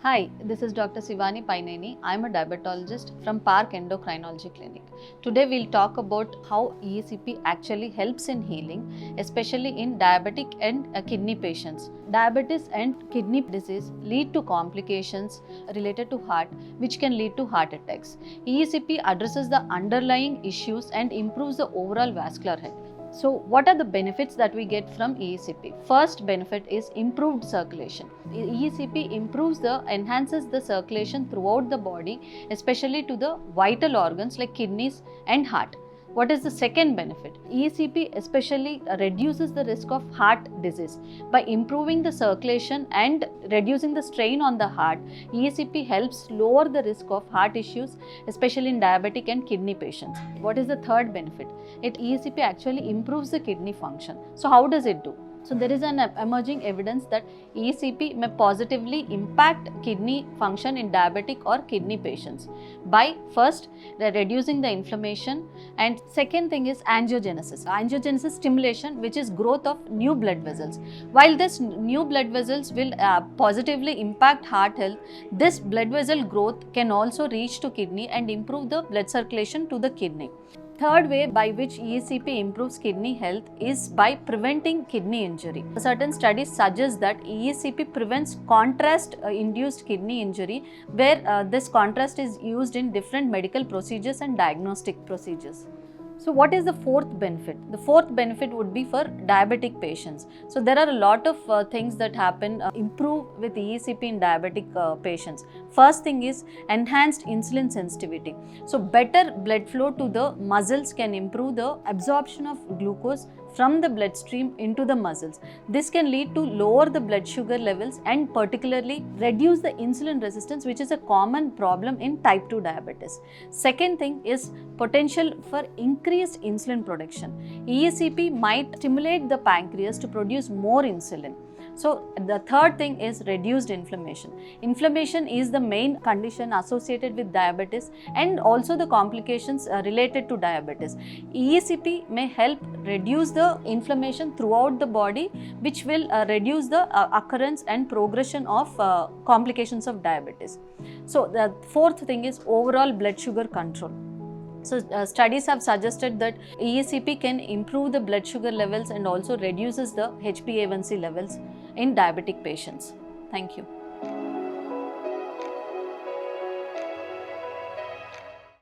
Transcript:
Hi, this is Dr. Sivani Paineni. I'm a diabetologist from Park Endocrinology Clinic. Today we'll talk about how EACP actually helps in healing, especially in diabetic and kidney patients. Diabetes and kidney disease lead to complications related to heart, which can lead to heart attacks. EACP addresses the underlying issues and improves the overall vascular health. So, what are the benefits that we get from EACP? First benefit is improved circulation. EACP enhances the circulation throughout the body, especially to the vital organs like kidneys and heart. What is the second benefit? EACP especially reduces the risk of heart disease. By improving the circulation and reducing the strain on the heart, EACP helps lower the risk of heart issues, especially in diabetic and kidney patients. What is the third benefit? EACP actually improves the kidney function. So how does it do? So there is an emerging evidence that EACP may positively impact kidney function in diabetic or kidney patients by first reducing the inflammation, and second thing is angiogenesis. Angiogenesis stimulation, which is growth of new blood vessels. While this new blood vessels will positively impact heart health, this blood vessel growth can also reach to kidney and improve the blood circulation to the kidney. Third way by which EACP improves kidney health is by preventing kidney injury. Certain studies suggest that EACP prevents contrast-induced kidney injury, where this contrast is used in different medical procedures and diagnostic procedures. So what is the fourth benefit? The fourth benefit would be for diabetic patients. So there are a lot of things that improve with EACP in diabetic patients. First thing is enhanced insulin sensitivity. So better blood flow to the muscles can improve the absorption of glucose from the bloodstream into the muscles. This can lead to lower the blood sugar levels and particularly reduce the insulin resistance, which is a common problem in type 2 diabetes. Second thing is potential for increased insulin production. EACP might stimulate the pancreas to produce more insulin. So the third thing is reduced inflammation. Inflammation is the main condition associated with diabetes and also the complications related to diabetes. EACP may help reduce the inflammation throughout the body, which will reduce the occurrence and progression of complications of diabetes. So the fourth thing is overall blood sugar control. So studies have suggested that EACP can improve the blood sugar levels and also reduces the HbA1c levels in diabetic patients. Thank you.